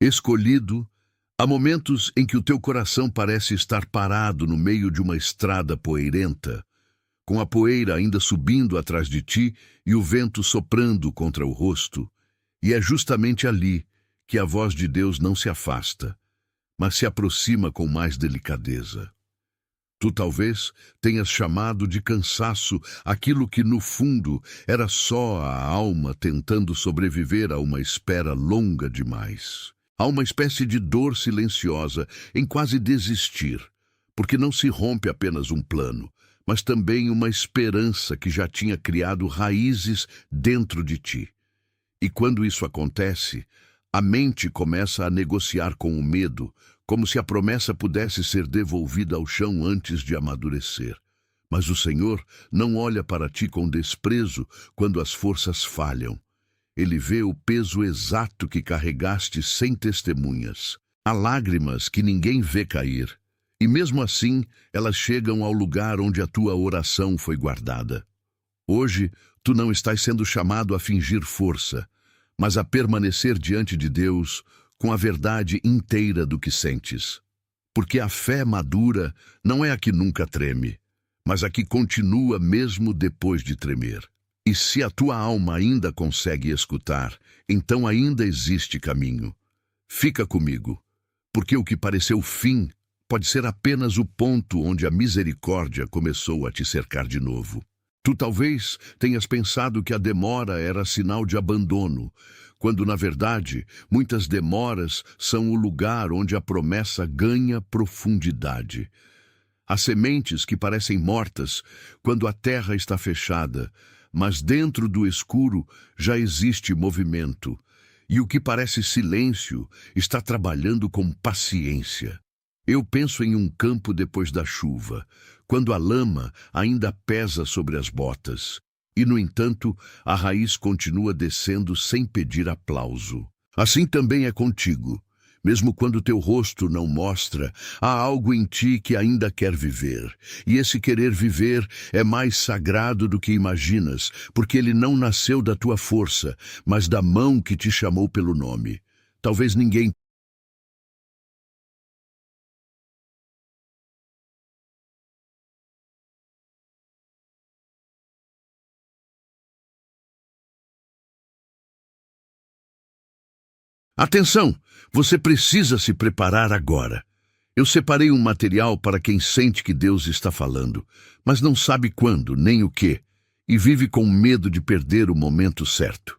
Escolhido, há momentos em que o teu coração parece estar parado no meio de uma estrada poeirenta, com a poeira ainda subindo atrás de ti e o vento soprando contra o rosto, e é justamente ali que a voz de Deus não se afasta, mas se aproxima com mais delicadeza. Tu talvez tenhas chamado de cansaço aquilo que no fundo era só a alma tentando sobreviver a uma espera longa demais. Há uma espécie de dor silenciosa em quase desistir, porque não se rompe apenas um plano, mas também uma esperança que já tinha criado raízes dentro de ti. E quando isso acontece, a mente começa a negociar com o medo, como se a promessa pudesse ser devolvida ao chão antes de amadurecer. Mas o Senhor não olha para ti com desprezo quando as forças falham. Ele vê o peso exato que carregaste sem testemunhas. Há lágrimas que ninguém vê cair, e mesmo assim elas chegam ao lugar onde a tua oração foi guardada. Hoje, tu não estás sendo chamado a fingir força, mas a permanecer diante de Deus com a verdade inteira do que sentes. Porque a fé madura não é a que nunca treme, mas a que continua mesmo depois de tremer. E se a tua alma ainda consegue escutar, então ainda existe caminho. Fica comigo, porque o que pareceu fim pode ser apenas o ponto onde a misericórdia começou a te cercar de novo. Tu talvez tenhas pensado que a demora era sinal de abandono, quando, na verdade, muitas demoras são o lugar onde a promessa ganha profundidade. Há sementes que parecem mortas quando a terra está fechada, mas dentro do escuro já existe movimento, e o que parece silêncio está trabalhando com paciência. Eu penso em um campo depois da chuva, quando a lama ainda pesa sobre as botas, e, no entanto, a raiz continua descendo sem pedir aplauso. Assim também é contigo. Mesmo quando teu rosto não mostra, há algo em ti que ainda quer viver. E esse querer viver é mais sagrado do que imaginas, porque ele não nasceu da tua força, mas da mão que te chamou pelo nome. Talvez ninguém Atenção! Você precisa se preparar agora. Eu separei um material para quem sente que Deus está falando, mas não sabe quando, nem o que, e vive com medo de perder o momento certo.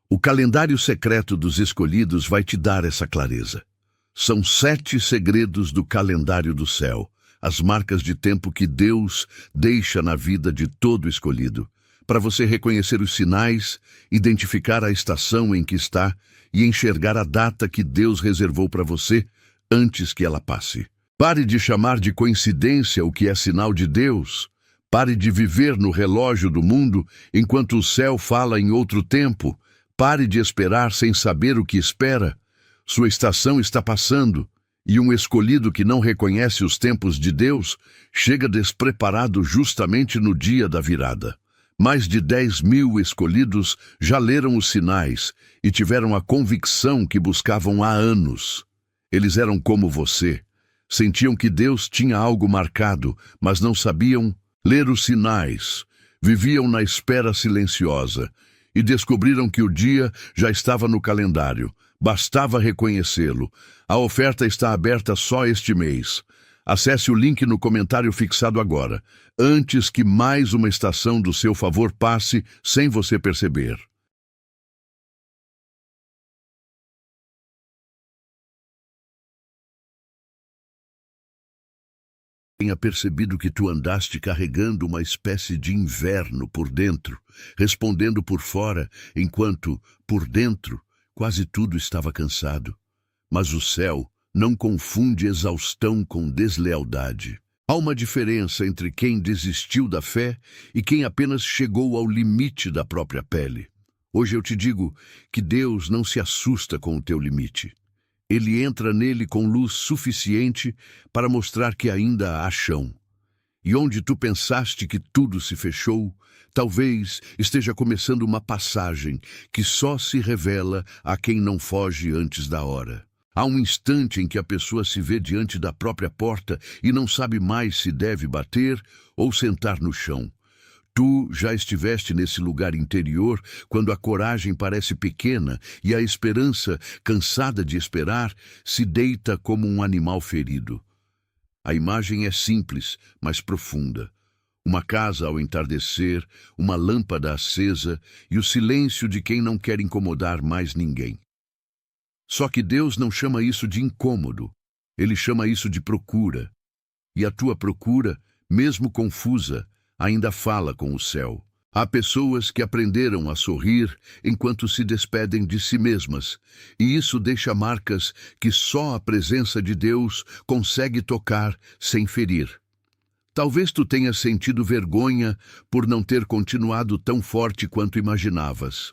O calendário secreto dos escolhidos vai te dar essa clareza. São 7 segredos do calendário do céu, as marcas de tempo que Deus deixa na vida de todo escolhido, para você reconhecer os sinais, identificar a estação em que está e enxergar a data que Deus reservou para você antes que ela passe. Pare de chamar de coincidência o que é sinal de Deus. Pare de viver no relógio do mundo enquanto o céu fala em outro tempo. Pare de esperar sem saber o que espera. Sua estação está passando, e um escolhido que não reconhece os tempos de Deus chega despreparado justamente no dia da virada. Mais de 10.000 escolhidos já leram os sinais e tiveram a convicção que buscavam há anos. Eles eram como você. Sentiam que Deus tinha algo marcado, mas não sabiam ler os sinais. Viviam na espera silenciosa e descobriram que o dia já estava no calendário. Bastava reconhecê-lo. A oferta está aberta só este mês. Acesse o link no comentário fixado agora, antes que mais uma estação do seu favor passe sem você perceber. Tenha percebido que tu andaste carregando uma espécie de inverno por dentro, respondendo por fora, enquanto, por dentro, quase tudo estava cansado. Mas o céu não confunde exaustão com deslealdade. Há uma diferença entre quem desistiu da fé e quem apenas chegou ao limite da própria pele. Hoje eu te digo que Deus não se assusta com o teu limite. Ele entra nele com luz suficiente para mostrar que ainda há chão. E onde tu pensaste que tudo se fechou, talvez esteja começando uma passagem que só se revela a quem não foge antes da hora. Há um instante em que a pessoa se vê diante da própria porta e não sabe mais se deve bater ou sentar no chão. Tu já estiveste nesse lugar interior quando a coragem parece pequena e a esperança, cansada de esperar, se deita como um animal ferido. A imagem é simples, mas profunda. Uma casa ao entardecer, uma lâmpada acesa e o silêncio de quem não quer incomodar mais ninguém. Só que Deus não chama isso de incômodo, Ele chama isso de procura. E a tua procura, mesmo confusa, ainda fala com o céu. Há pessoas que aprenderam a sorrir enquanto se despedem de si mesmas, e isso deixa marcas que só a presença de Deus consegue tocar sem ferir. Talvez tu tenhas sentido vergonha por não ter continuado tão forte quanto imaginavas.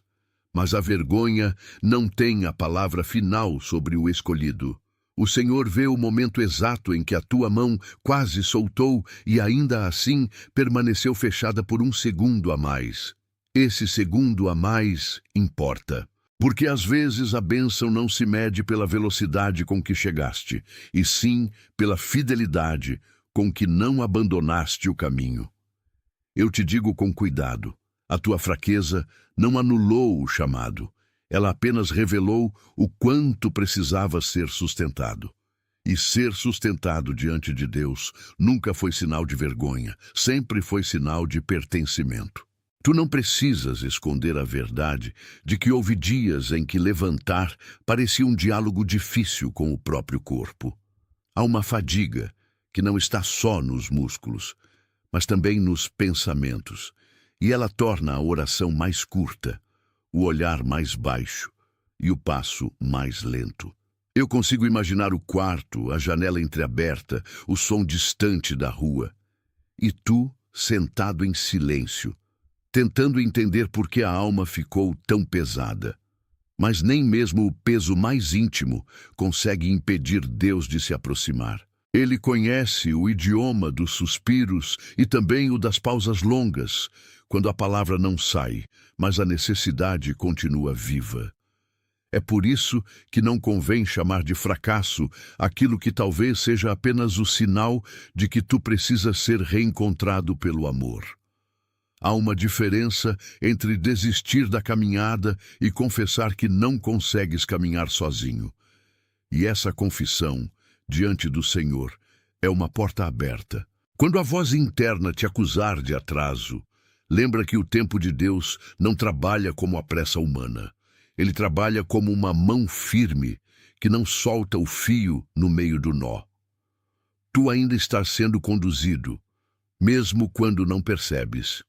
Mas a vergonha não tem a palavra final sobre o escolhido. O Senhor vê o momento exato em que a tua mão quase soltou e ainda assim permaneceu fechada por um segundo a mais. Esse segundo a mais importa. Porque às vezes a bênção não se mede pela velocidade com que chegaste, e sim pela fidelidade com que não abandonaste o caminho. Eu te digo com cuidado. A tua fraqueza não anulou o chamado. Ela apenas revelou o quanto precisava ser sustentado. E ser sustentado diante de Deus nunca foi sinal de vergonha, sempre foi sinal de pertencimento. Tu não precisas esconder a verdade de que houve dias em que levantar parecia um diálogo difícil com o próprio corpo. Há uma fadiga que não está só nos músculos, mas também nos pensamentos. E ela torna a oração mais curta, o olhar mais baixo e o passo mais lento. Eu consigo imaginar o quarto, a janela entreaberta, o som distante da rua. E tu, sentado em silêncio, tentando entender por que a alma ficou tão pesada. Mas nem mesmo o peso mais íntimo consegue impedir Deus de se aproximar. Ele conhece o idioma dos suspiros e também o das pausas longas, quando a palavra não sai, mas a necessidade continua viva. É por isso que não convém chamar de fracasso aquilo que talvez seja apenas o sinal de que tu precisas ser reencontrado pelo amor. Há uma diferença entre desistir da caminhada e confessar que não consegues caminhar sozinho. E essa confissão, diante do Senhor, é uma porta aberta. Quando a voz interna te acusar de atraso, lembra que o tempo de Deus não trabalha como a pressa humana. Ele trabalha como uma mão firme que não solta o fio no meio do nó. Tu ainda estás sendo conduzido, mesmo quando não percebes.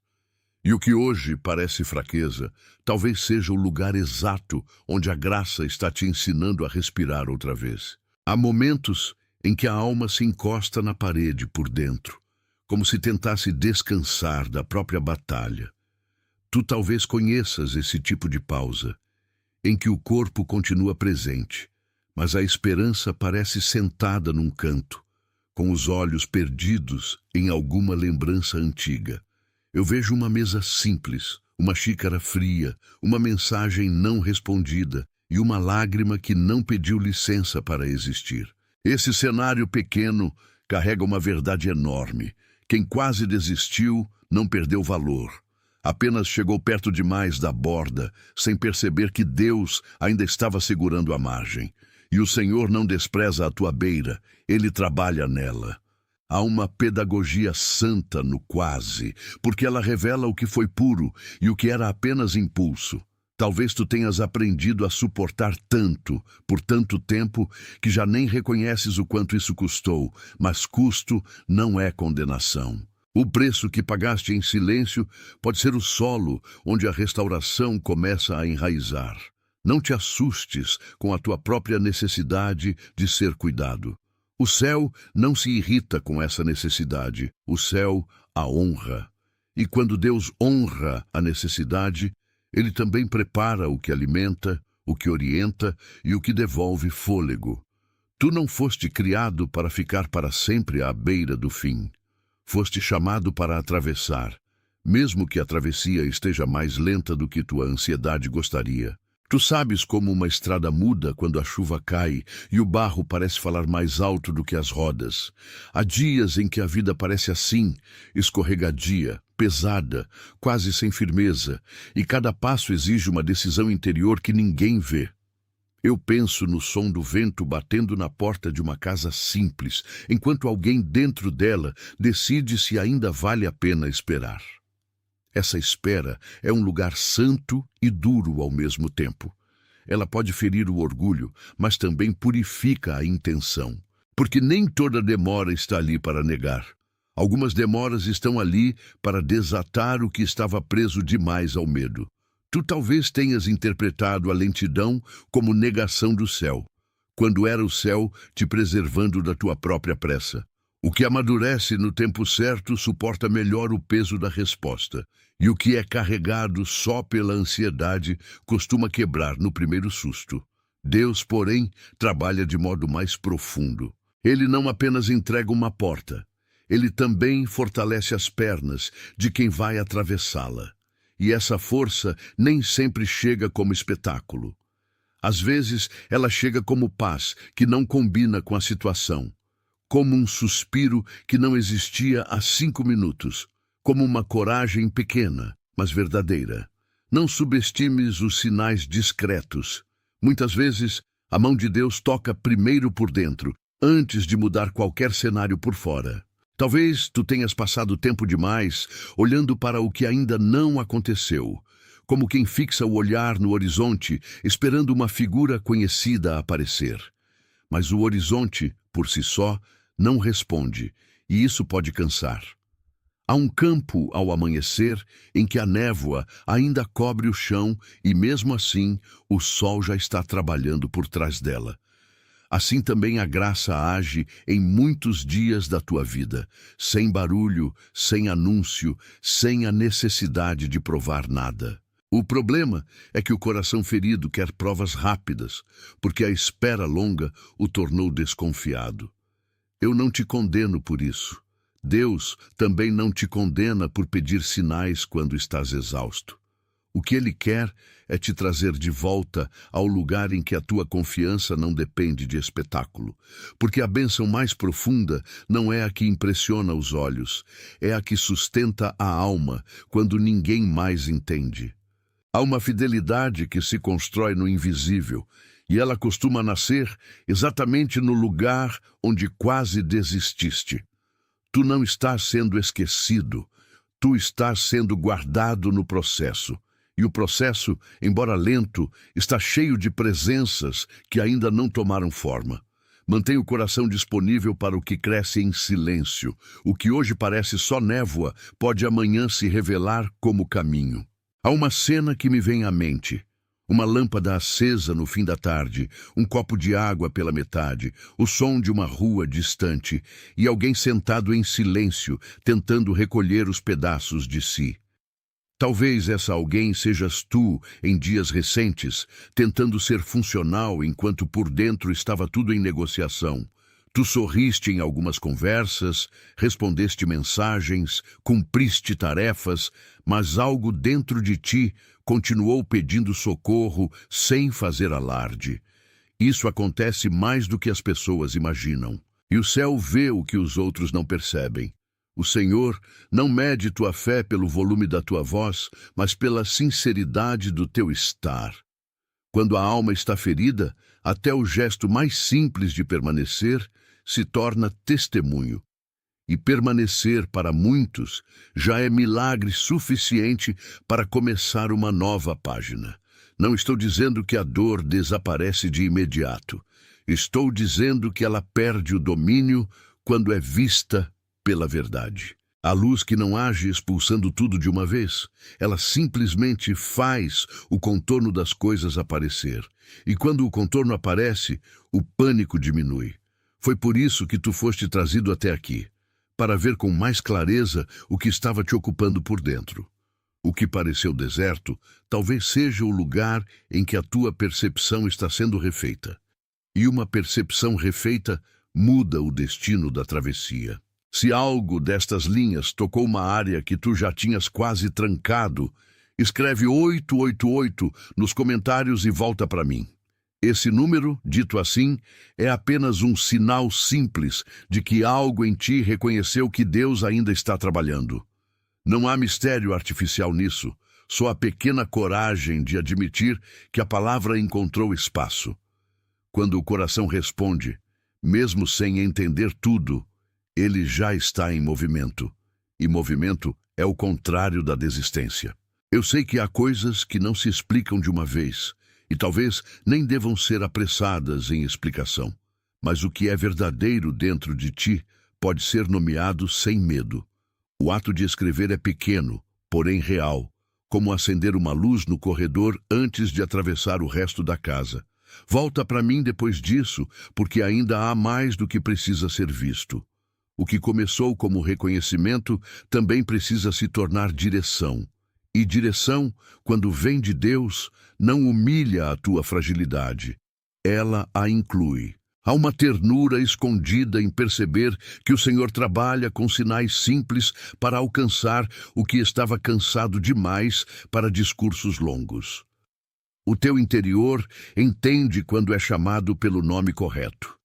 E o que hoje parece fraqueza, talvez seja o lugar exato onde a graça está te ensinando a respirar outra vez. Há momentos em que a alma se encosta na parede por dentro, como se tentasse descansar da própria batalha. Tu talvez conheças esse tipo de pausa, em que o corpo continua presente, mas a esperança parece sentada num canto, com os olhos perdidos em alguma lembrança antiga. Eu vejo uma mesa simples, uma xícara fria, uma mensagem não respondida e uma lágrima que não pediu licença para existir. Esse cenário pequeno carrega uma verdade enorme. Quem quase desistiu não perdeu valor. Apenas chegou perto demais da borda, sem perceber que Deus ainda estava segurando a margem. E o Senhor não despreza a tua beira, Ele trabalha nela. Há uma pedagogia santa no quase, porque ela revela o que foi puro e o que era apenas impulso. Talvez tu tenhas aprendido a suportar tanto, por tanto tempo, que já nem reconheces o quanto isso custou, mas custo não é condenação. O preço que pagaste em silêncio pode ser o solo onde a restauração começa a enraizar. Não te assustes com a tua própria necessidade de ser cuidado. O céu não se irrita com essa necessidade, o céu a honra. E quando Deus honra a necessidade, Ele também prepara o que alimenta, o que orienta e o que devolve fôlego. Tu não foste criado para ficar para sempre à beira do fim. Foste chamado para atravessar, mesmo que a travessia esteja mais lenta do que tua ansiedade gostaria. Tu sabes como uma estrada muda quando a chuva cai e o barro parece falar mais alto do que as rodas. Há dias em que a vida parece assim, escorregadia, pesada, quase sem firmeza, e cada passo exige uma decisão interior que ninguém vê. Eu penso no som do vento batendo na porta de uma casa simples, enquanto alguém dentro dela decide se ainda vale a pena esperar. Essa espera é um lugar santo e duro ao mesmo tempo. Ela pode ferir o orgulho, mas também purifica a intenção. Porque nem toda demora está ali para negar. Algumas demoras estão ali para desatar o que estava preso demais ao medo. Tu talvez tenhas interpretado a lentidão como negação do céu, quando era o céu te preservando da tua própria pressa. O que amadurece no tempo certo suporta melhor o peso da resposta, e o que é carregado só pela ansiedade costuma quebrar no primeiro susto. Deus, porém, trabalha de modo mais profundo. Ele não apenas entrega uma porta, ele também fortalece as pernas de quem vai atravessá-la. E essa força nem sempre chega como espetáculo. Às vezes, ela chega como paz, que não combina com a situação. Como um suspiro que não existia há 5 minutos, como uma coragem pequena, mas verdadeira. Não subestimes os sinais discretos. Muitas vezes, a mão de Deus toca primeiro por dentro, antes de mudar qualquer cenário por fora. Talvez tu tenhas passado tempo demais olhando para o que ainda não aconteceu, como quem fixa o olhar no horizonte, esperando uma figura conhecida aparecer. Mas o horizonte, por si só, não responde, e isso pode cansar. Há um campo ao amanhecer em que a névoa ainda cobre o chão e, mesmo assim, o sol já está trabalhando por trás dela. Assim também a graça age em muitos dias da tua vida, sem barulho, sem anúncio, sem a necessidade de provar nada. O problema é que o coração ferido quer provas rápidas, porque a espera longa o tornou desconfiado. Eu não te condeno por isso. Deus também não te condena por pedir sinais quando estás exausto. O que Ele quer é te trazer de volta ao lugar em que a tua confiança não depende de espetáculo. Porque a bênção mais profunda não é a que impressiona os olhos, é a que sustenta a alma quando ninguém mais entende. Há uma fidelidade que se constrói no invisível, e ela costuma nascer exatamente no lugar onde quase desististe. Tu não estás sendo esquecido, tu estás sendo guardado no processo. E o processo, embora lento, está cheio de presenças que ainda não tomaram forma. Mantenha o coração disponível para o que cresce em silêncio. O que hoje parece só névoa pode amanhã se revelar como caminho. Há uma cena que me vem à mente. Uma lâmpada acesa no fim da tarde, um copo de água pela metade, o som de uma rua distante e alguém sentado em silêncio, tentando recolher os pedaços de si. Talvez essa alguém sejas tu em dias recentes, tentando ser funcional enquanto por dentro estava tudo em negociação. Tu sorriste em algumas conversas, respondeste mensagens, cumpriste tarefas, mas algo dentro de ti continuou pedindo socorro sem fazer alarde. Isso acontece mais do que as pessoas imaginam. E o céu vê o que os outros não percebem. O Senhor não mede tua fé pelo volume da tua voz, mas pela sinceridade do teu estar. Quando a alma está ferida, até o gesto mais simples de permanecer se torna testemunho. E permanecer para muitos já é milagre suficiente para começar uma nova página. Não estou dizendo que a dor desaparece de imediato. Estou dizendo que ela perde o domínio quando é vista pela verdade. A luz que não age expulsando tudo de uma vez, ela simplesmente faz o contorno das coisas aparecer. E quando o contorno aparece, o pânico diminui. Foi por isso que tu foste trazido até aqui, para ver com mais clareza o que estava te ocupando por dentro. O que pareceu deserto talvez seja o lugar em que a tua percepção está sendo refeita. E uma percepção refeita muda o destino da travessia. Se algo destas linhas tocou uma área que tu já tinhas quase trancado, escreve 888 nos comentários e volta para mim. Esse número, dito assim, é apenas um sinal simples de que algo em ti reconheceu que Deus ainda está trabalhando. Não há mistério artificial nisso, só a pequena coragem de admitir que a palavra encontrou espaço. Quando o coração responde, mesmo sem entender tudo, ele já está em movimento. E movimento é o contrário da desistência. Eu sei que há coisas que não se explicam de uma vez, e talvez nem devam ser apressadas em explicação. Mas o que é verdadeiro dentro de ti pode ser nomeado sem medo. O ato de escrever é pequeno, porém real, como acender uma luz no corredor antes de atravessar o resto da casa. Volta para mim depois disso, porque ainda há mais do que precisa ser visto. O que começou como reconhecimento também precisa se tornar direção. E direção, quando vem de Deus, não humilha a tua fragilidade. Ela a inclui. Há uma ternura escondida em perceber que o Senhor trabalha com sinais simples para alcançar o que estava cansado demais para discursos longos. O teu interior entende quando é chamado pelo nome correto.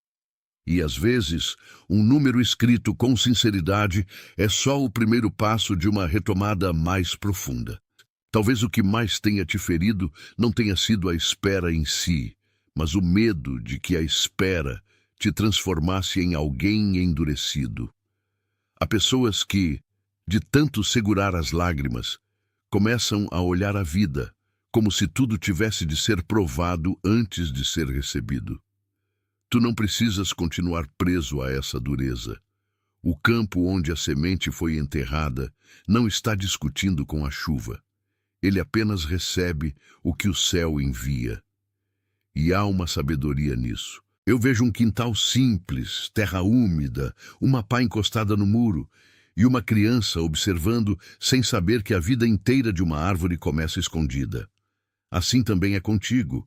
E, às vezes, um número escrito com sinceridade é só o primeiro passo de uma retomada mais profunda. Talvez o que mais tenha te ferido não tenha sido a espera em si, mas o medo de que a espera te transformasse em alguém endurecido. Há pessoas que, de tanto segurar as lágrimas, começam a olhar a vida como se tudo tivesse de ser provado antes de ser recebido. Tu não precisas continuar preso a essa dureza. O campo onde a semente foi enterrada não está discutindo com a chuva. Ele apenas recebe o que o céu envia. E há uma sabedoria nisso. Eu vejo um quintal simples, terra úmida, uma pá encostada no muro e uma criança observando sem saber que a vida inteira de uma árvore começa escondida. Assim também é contigo.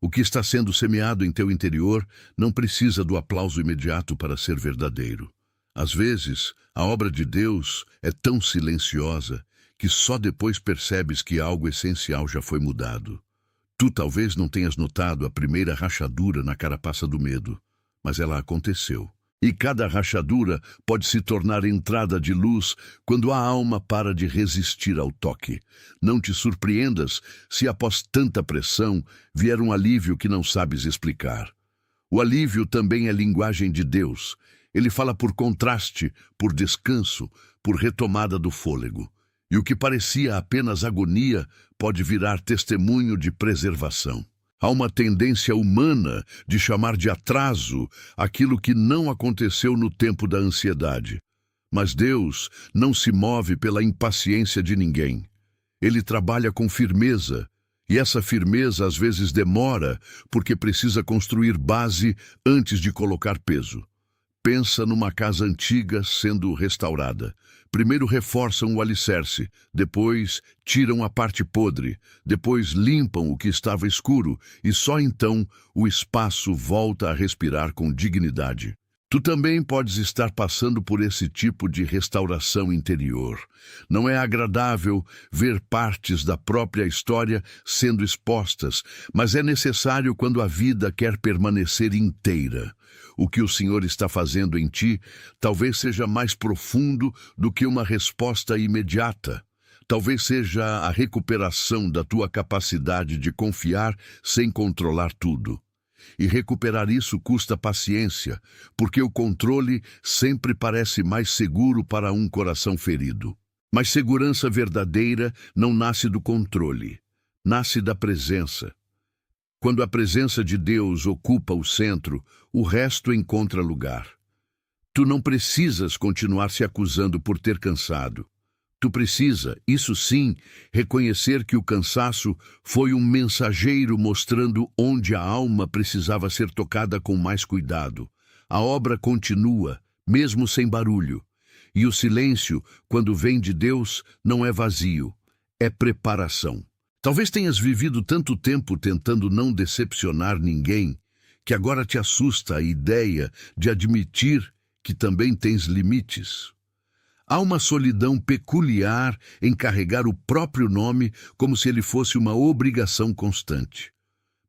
O que está sendo semeado em teu interior não precisa do aplauso imediato para ser verdadeiro. Às vezes, a obra de Deus é tão silenciosa que só depois percebes que algo essencial já foi mudado. Tu talvez não tenhas notado a primeira rachadura na carapaça do medo, mas ela aconteceu. E cada rachadura pode se tornar entrada de luz quando a alma para de resistir ao toque. Não te surpreendas se após tanta pressão vier um alívio que não sabes explicar. O alívio também é linguagem de Deus. Ele fala por contraste, por descanso, por retomada do fôlego. E o que parecia apenas agonia pode virar testemunho de preservação. Há uma tendência humana de chamar de atraso aquilo que não aconteceu no tempo da ansiedade. Mas Deus não se move pela impaciência de ninguém. Ele trabalha com firmeza, e essa firmeza às vezes demora porque precisa construir base antes de colocar peso. Pensa numa casa antiga sendo restaurada. Primeiro reforçam o alicerce, depois tiram a parte podre, depois limpam o que estava escuro e só então o espaço volta a respirar com dignidade. Tu também podes estar passando por esse tipo de restauração interior. Não é agradável ver partes da própria história sendo expostas, mas é necessário quando a vida quer permanecer inteira. O que o Senhor está fazendo em ti talvez seja mais profundo do que uma resposta imediata. Talvez seja a recuperação da tua capacidade de confiar sem controlar tudo. E recuperar isso custa paciência, porque o controle sempre parece mais seguro para um coração ferido. Mas segurança verdadeira não nasce do controle, nasce da presença. Quando a presença de Deus ocupa o centro, o resto encontra lugar. Tu não precisas continuar se acusando por ter cansado. Tu precisa, isso sim, reconhecer que o cansaço foi um mensageiro mostrando onde a alma precisava ser tocada com mais cuidado. A obra continua, mesmo sem barulho. E o silêncio, quando vem de Deus, não é vazio, é preparação. Talvez tenhas vivido tanto tempo tentando não decepcionar ninguém, que agora te assusta a ideia de admitir que também tens limites. Há uma solidão peculiar em carregar o próprio nome como se ele fosse uma obrigação constante.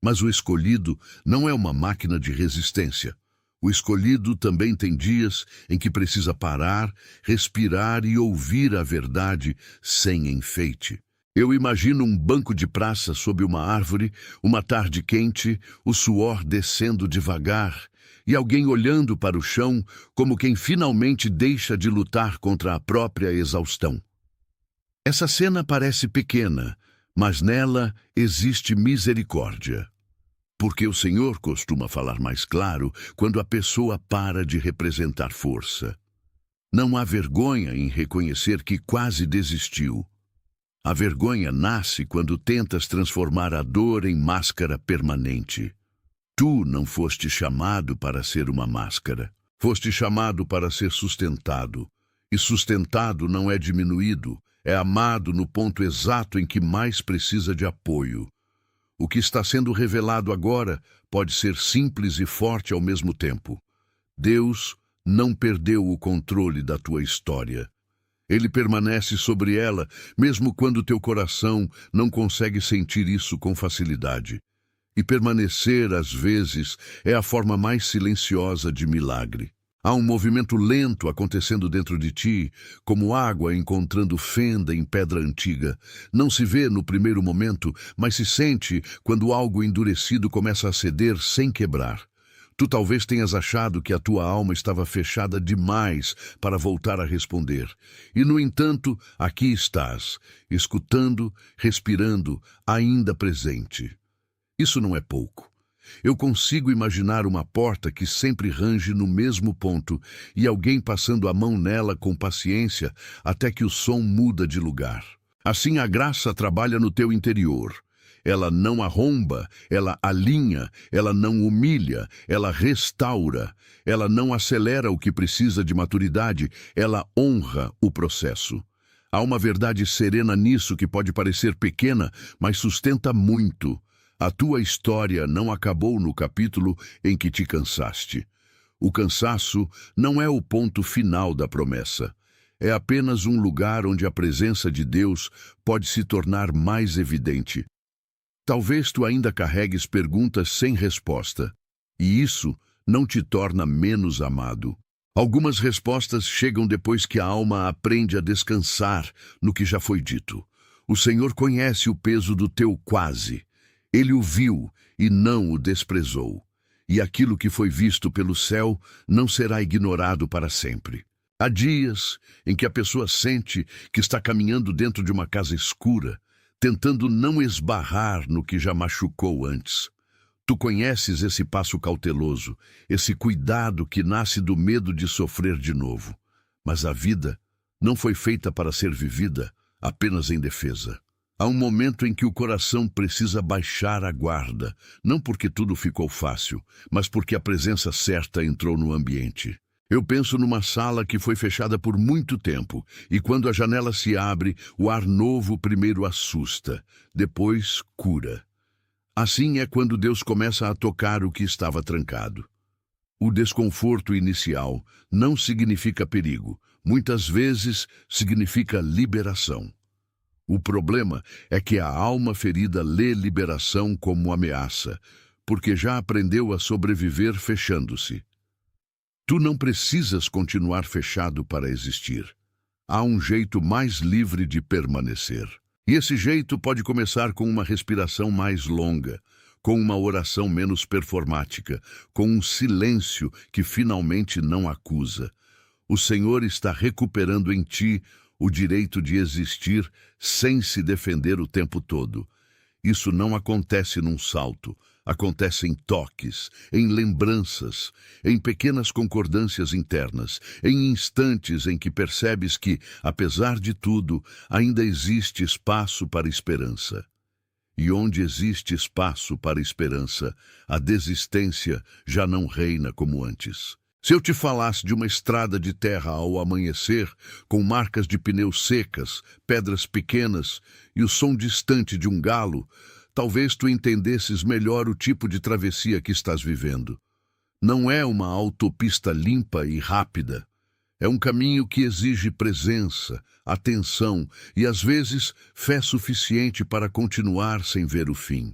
Mas o escolhido não é uma máquina de resistência. O escolhido também tem dias em que precisa parar, respirar e ouvir a verdade sem enfeite. Eu imagino um banco de praça sob uma árvore, uma tarde quente, o suor descendo devagar e alguém olhando para o chão como quem finalmente deixa de lutar contra a própria exaustão. Essa cena parece pequena, mas nela existe misericórdia. Porque o Senhor costuma falar mais claro quando a pessoa para de representar força. Não há vergonha em reconhecer que quase desistiu. A vergonha nasce quando tentas transformar a dor em máscara permanente. Tu não foste chamado para ser uma máscara. Foste chamado para ser sustentado. E sustentado não é diminuído, é amado no ponto exato em que mais precisa de apoio. O que está sendo revelado agora pode ser simples e forte ao mesmo tempo. Deus não perdeu o controle da tua história. Ele permanece sobre ela, mesmo quando teu coração não consegue sentir isso com facilidade. E permanecer, às vezes, é a forma mais silenciosa de milagre. Há um movimento lento acontecendo dentro de ti, como água encontrando fenda em pedra antiga. Não se vê no primeiro momento, mas se sente quando algo endurecido começa a ceder sem quebrar. Tu talvez tenhas achado que a tua alma estava fechada demais para voltar a responder. E, no entanto, aqui estás, escutando, respirando, ainda presente. Isso não é pouco. Eu consigo imaginar uma porta que sempre range no mesmo ponto e alguém passando a mão nela com paciência até que o som muda de lugar. Assim a graça trabalha no teu interior. Ela não arromba, ela alinha, ela não humilha, ela restaura, ela não acelera o que precisa de maturidade, ela honra o processo. Há uma verdade serena nisso que pode parecer pequena, mas sustenta muito. A tua história não acabou no capítulo em que te cansaste. O cansaço não é o ponto final da promessa. É apenas um lugar onde a presença de Deus pode se tornar mais evidente. Talvez tu ainda carregues perguntas sem resposta, e isso não te torna menos amado. Algumas respostas chegam depois que a alma aprende a descansar no que já foi dito. O Senhor conhece o peso do teu quase. Ele o viu e não o desprezou. E aquilo que foi visto pelo céu não será ignorado para sempre. Há dias em que a pessoa sente que está caminhando dentro de uma casa escura, tentando não esbarrar no que já machucou antes. Tu conheces esse passo cauteloso, esse cuidado que nasce do medo de sofrer de novo. Mas a vida não foi feita para ser vivida apenas em defesa. Há um momento em que o coração precisa baixar a guarda, não porque tudo ficou fácil, mas porque a presença certa entrou no ambiente. Eu penso numa sala que foi fechada por muito tempo, e quando a janela se abre, o ar novo primeiro assusta, depois cura. Assim é quando Deus começa a tocar o que estava trancado. O desconforto inicial não significa perigo, muitas vezes significa liberação. O problema é que a alma ferida lê liberação como ameaça, porque já aprendeu a sobreviver fechando-se. Tu não precisas continuar fechado para existir. Há um jeito mais livre de permanecer. E esse jeito pode começar com uma respiração mais longa, com uma oração menos performática, com um silêncio que finalmente não acusa. O Senhor está recuperando em ti o direito de existir sem se defender o tempo todo. Isso não acontece num salto, acontece em toques, em lembranças, em pequenas concordâncias internas, em instantes em que percebes que, apesar de tudo, ainda existe espaço para esperança. E onde existe espaço para esperança, a desistência já não reina como antes. Se eu te falasse de uma estrada de terra ao amanhecer, com marcas de pneus secas, pedras pequenas e o som distante de um galo, talvez tu entendesses melhor o tipo de travessia que estás vivendo. Não é uma autopista limpa e rápida. É um caminho que exige presença, atenção e, às vezes, fé suficiente para continuar sem ver o fim.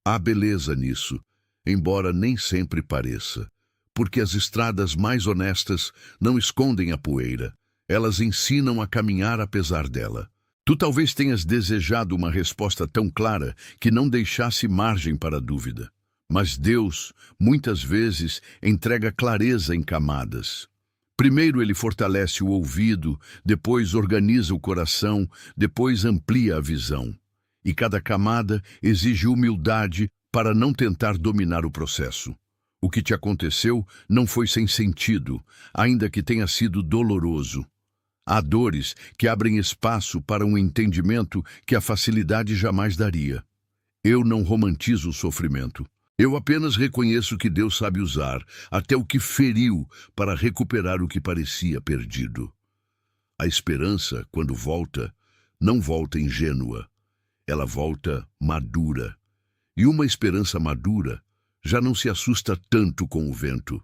Há beleza nisso, embora nem sempre pareça, porque as estradas mais honestas não escondem a poeira. Elas ensinam a caminhar apesar dela. Tu talvez tenhas desejado uma resposta tão clara que não deixasse margem para dúvida. Mas Deus, muitas vezes, entrega clareza em camadas. Primeiro ele fortalece o ouvido, depois organiza o coração, depois amplia a visão. E cada camada exige humildade para não tentar dominar o processo. O que te aconteceu não foi sem sentido, ainda que tenha sido doloroso. Há dores que abrem espaço para um entendimento que a facilidade jamais daria. Eu não romantizo o sofrimento. Eu apenas reconheço que Deus sabe usar até o que feriu para recuperar o que parecia perdido. A esperança, quando volta, não volta ingênua. Ela volta madura. E uma esperança madura já não se assusta tanto com o vento.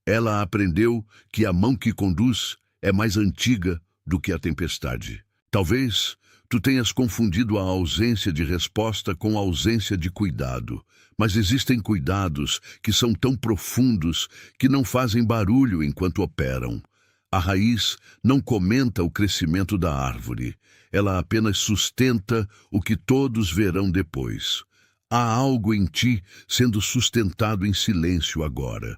Ela aprendeu que a mão que conduz é mais antiga do que a tempestade. Talvez tu tenhas confundido a ausência de resposta com a ausência de cuidado, mas existem cuidados que são tão profundos que não fazem barulho enquanto operam. A raiz não comenta o crescimento da árvore, ela apenas sustenta o que todos verão depois. Há algo em ti sendo sustentado em silêncio agora.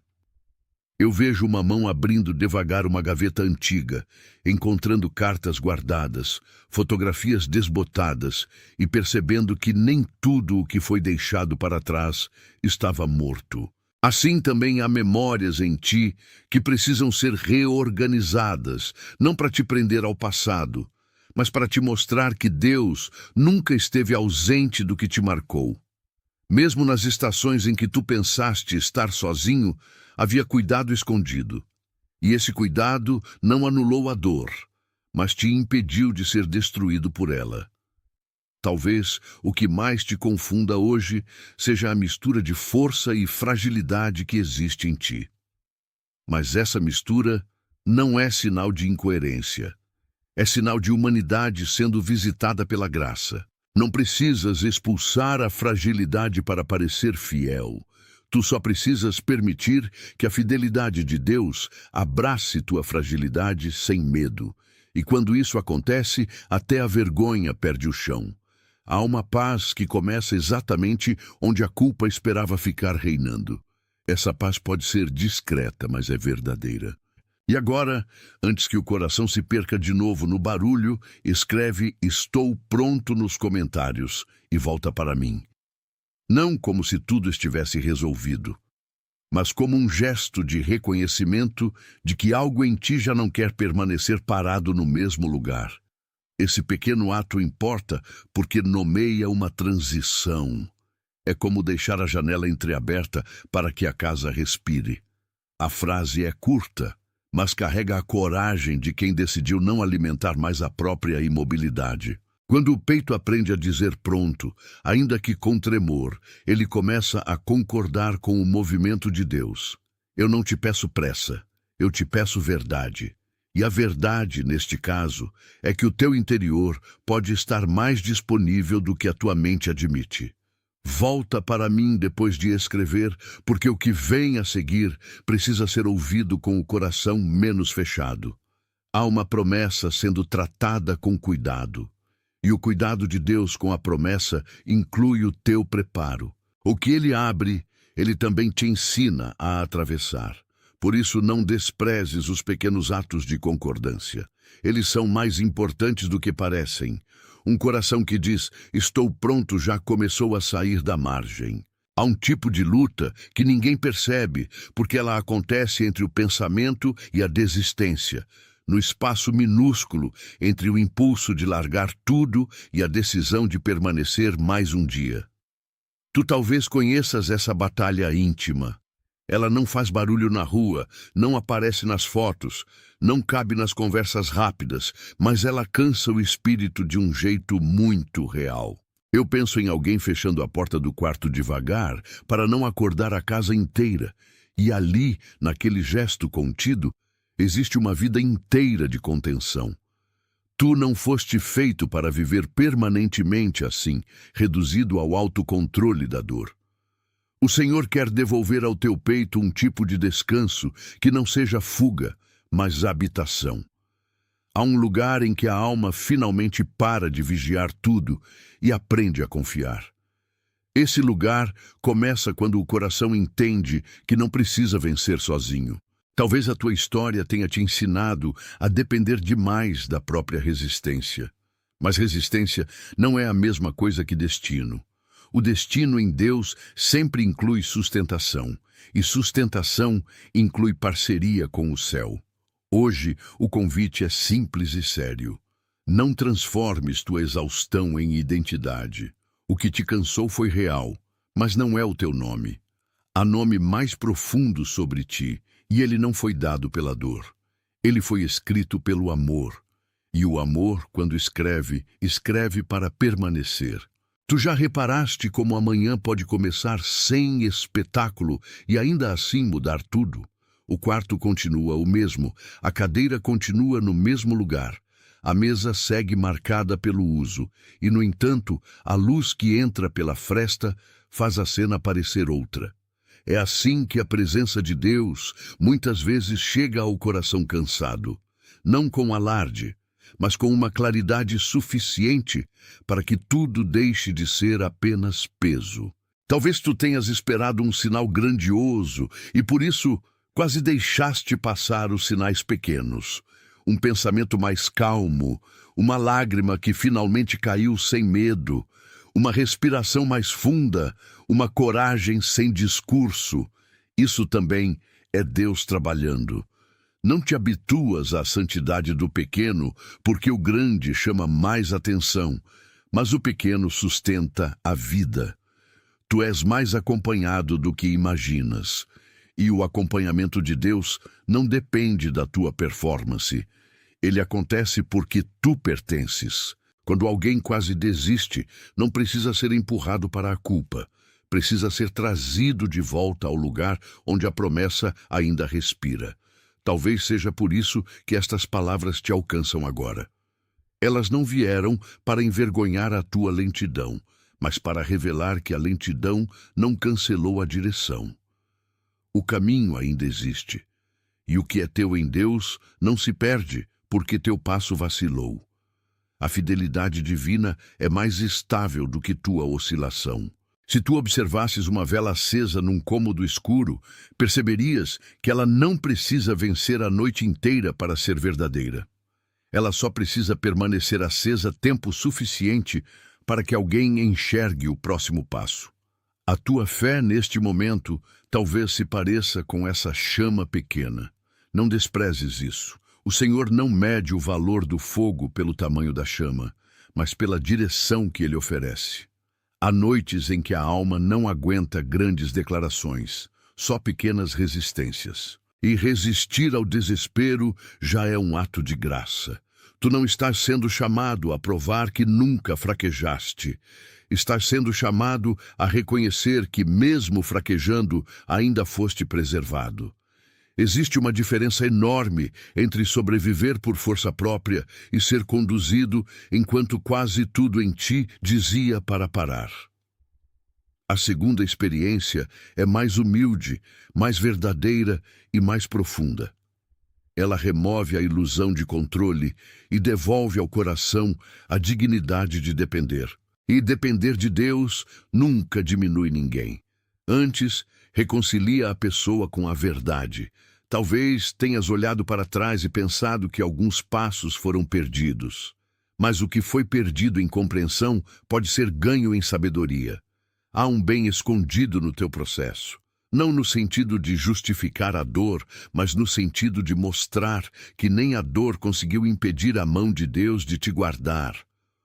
Eu vejo uma mão abrindo devagar uma gaveta antiga, encontrando cartas guardadas, fotografias desbotadas e percebendo que nem tudo o que foi deixado para trás estava morto. Assim também há memórias em ti que precisam ser reorganizadas, não para te prender ao passado, mas para te mostrar que Deus nunca esteve ausente do que te marcou. Mesmo nas estações em que tu pensaste estar sozinho, havia cuidado escondido. E esse cuidado não anulou a dor, mas te impediu de ser destruído por ela. Talvez o que mais te confunda hoje seja a mistura de força e fragilidade que existe em ti. Mas essa mistura não é sinal de incoerência. É sinal de humanidade sendo visitada pela graça. Não precisas expulsar a fragilidade para parecer fiel. Tu só precisas permitir que a fidelidade de Deus abrace tua fragilidade sem medo. E quando isso acontece, até a vergonha perde o chão. Há uma paz que começa exatamente onde a culpa esperava ficar reinando. Essa paz pode ser discreta, mas é verdadeira. E agora, antes que o coração se perca de novo no barulho, escreve "Estou pronto" nos comentários e volta para mim. Não como se tudo estivesse resolvido, mas como um gesto de reconhecimento de que algo em ti já não quer permanecer parado no mesmo lugar. Esse pequeno ato importa porque nomeia uma transição. É como deixar a janela entreaberta para que a casa respire. A frase é curta, mas carrega a coragem de quem decidiu não alimentar mais a própria imobilidade. Quando o peito aprende a dizer pronto, ainda que com tremor, ele começa a concordar com o movimento de Deus. Eu não te peço pressa, eu te peço verdade. E a verdade, neste caso, é que o teu interior pode estar mais disponível do que a tua mente admite. Volta para mim depois de escrever, porque o que vem a seguir precisa ser ouvido com o coração menos fechado. Há uma promessa sendo tratada com cuidado. E o cuidado de Deus com a promessa inclui o teu preparo. O que ele abre, ele também te ensina a atravessar. Por isso não desprezes os pequenos atos de concordância. Eles são mais importantes do que parecem. Um coração que diz, estou pronto, já começou a sair da margem. Há um tipo de luta que ninguém percebe, porque ela acontece entre o pensamento e a desistência, no espaço minúsculo entre o impulso de largar tudo e a decisão de permanecer mais um dia. Tu talvez conheças essa batalha íntima. Ela não faz barulho na rua, não aparece nas fotos, não cabe nas conversas rápidas, mas ela cansa o espírito de um jeito muito real. Eu penso em alguém fechando a porta do quarto devagar para não acordar a casa inteira, E ali, naquele gesto contido, existe uma vida inteira de contenção. Tu não foste feito para viver permanentemente assim, reduzido ao autocontrole da dor. O Senhor quer devolver ao teu peito um tipo de descanso que não seja fuga, mas habitação. Há um lugar em que a alma finalmente para de vigiar tudo e aprende a confiar. Esse lugar começa quando o coração entende que não precisa vencer sozinho. Talvez a tua história tenha te ensinado a depender demais da própria resistência. Mas resistência não é a mesma coisa que destino. O destino em Deus sempre inclui sustentação, e sustentação inclui parceria com o céu. Hoje, o convite é simples e sério. Não transformes tua exaustão em identidade. O que te cansou foi real, mas não é o teu nome. Há nome mais profundo sobre ti, e ele não foi dado pela dor. Ele foi escrito pelo amor. E o amor, quando escreve, escreve para permanecer. Tu já reparaste como amanhã pode começar sem espetáculo e ainda assim mudar tudo? O quarto continua o mesmo, a cadeira continua no mesmo lugar. A mesa segue marcada pelo uso, e, no entanto, a luz que entra pela fresta faz a cena parecer outra. É assim que a presença de Deus muitas vezes chega ao coração cansado, não com alarde, mas com uma claridade suficiente para que tudo deixe de ser apenas peso. Talvez tu tenhas esperado um sinal grandioso e, por isso, quase deixaste passar os sinais pequenos. Um pensamento mais calmo, uma lágrima que finalmente caiu sem medo, uma respiração mais funda, uma coragem sem discurso. Isso também é Deus trabalhando. Não te habituas à santidade do pequeno, porque o grande chama mais atenção, mas o pequeno sustenta a vida. Tu és mais acompanhado do que imaginas. E o acompanhamento de Deus não depende da tua performance. Ele acontece porque tu pertences. Quando alguém quase desiste, não precisa ser empurrado para a culpa. Precisa ser trazido de volta ao lugar onde a promessa ainda respira. Talvez seja por isso que estas palavras te alcançam agora. Elas não vieram para envergonhar a tua lentidão, mas para revelar que a lentidão não cancelou a direção. O caminho ainda existe, e o que é teu em Deus não se perde porque teu passo vacilou. A fidelidade divina é mais estável do que tua oscilação. Se tu observasses uma vela acesa num cômodo escuro, perceberias que ela não precisa vencer a noite inteira para ser verdadeira. Ela só precisa permanecer acesa tempo suficiente para que alguém enxergue o próximo passo. A tua fé neste momento talvez se pareça com essa chama pequena. Não desprezes isso. O Senhor não mede o valor do fogo pelo tamanho da chama, mas pela direção que ele oferece. Há noites em que a alma não aguenta grandes declarações, só pequenas resistências. E resistir ao desespero já é um ato de graça. Tu não estás sendo chamado a provar que nunca fraquejaste. Estás sendo chamado a reconhecer que, mesmo fraquejando, ainda foste preservado. Existe uma diferença enorme entre sobreviver por força própria e ser conduzido enquanto quase tudo em ti dizia para parar. A segunda experiência é mais humilde, mais verdadeira e mais profunda. Ela remove a ilusão de controle e devolve ao coração a dignidade de depender. E depender de Deus nunca diminui ninguém. Antes, reconcilia a pessoa com a verdade. Talvez tenhas olhado para trás e pensado que alguns passos foram perdidos. Mas o que foi perdido em compreensão pode ser ganho em sabedoria. Há um bem escondido no teu processo. Não no sentido de justificar a dor, mas no sentido de mostrar que nem a dor conseguiu impedir a mão de Deus de te guardar.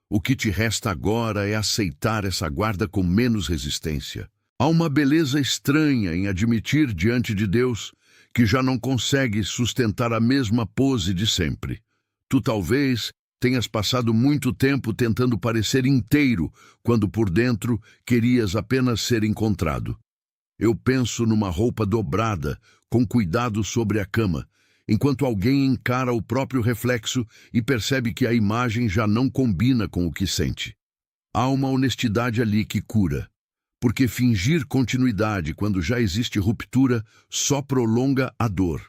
O que te resta agora é aceitar essa guarda com menos resistência. Há uma beleza estranha em admitir diante de Deus que já não consegue sustentar a mesma pose de sempre. Tu talvez tenhas passado muito tempo tentando parecer inteiro, quando por dentro querias apenas ser encontrado. Eu penso numa roupa dobrada, com cuidado sobre a cama, enquanto alguém encara o próprio reflexo e percebe que a imagem já não combina com o que sente. Há uma honestidade ali que cura, porque fingir continuidade quando já existe ruptura só prolonga a dor.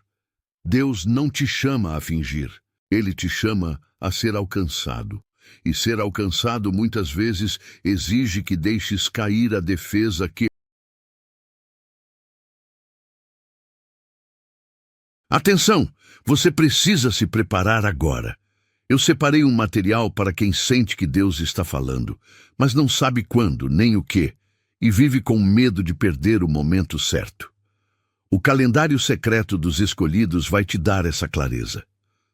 Deus não te chama a fingir, Ele te chama a ser alcançado. E ser alcançado muitas vezes exige que deixes cair a defesa que... Atenção! Você precisa se preparar agora. Eu separei um material para quem sente que Deus está falando, mas não sabe quando nem o que, e vive com medo de perder o momento certo. O calendário secreto dos escolhidos vai te dar essa clareza.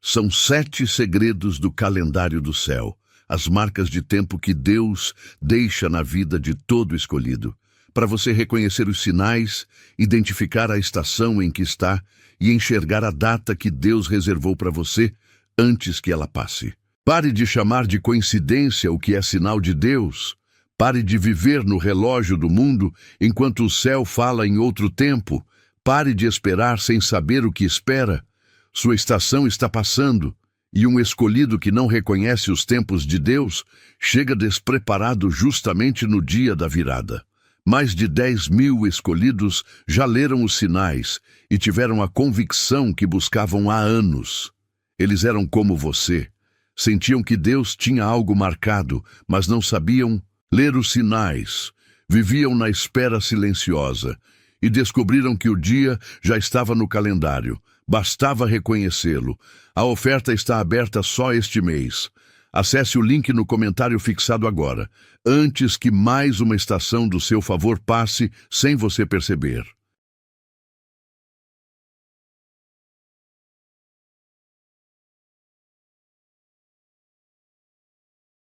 São 7 segredos do calendário do céu, as marcas de tempo que Deus deixa na vida de todo escolhido, para você reconhecer os sinais, identificar a estação em que está e enxergar a data que Deus reservou para você antes que ela passe. Pare de chamar de coincidência o que é sinal de Deus. Pare de viver no relógio do mundo enquanto o céu fala em outro tempo. Pare de esperar sem saber o que espera. Sua estação está passando, e um escolhido que não reconhece os tempos de Deus chega despreparado justamente no dia da virada. Mais de 10.000 escolhidos já leram os sinais e tiveram a convicção que buscavam há anos. Eles eram como você. Sentiam que Deus tinha algo marcado, mas não sabiam ler os sinais. Viviam na espera silenciosa e descobriram que o dia já estava no calendário. Bastava reconhecê-lo. A oferta está aberta só este mês. Acesse o link no comentário fixado agora, antes que mais uma estação do seu favor passe sem você perceber.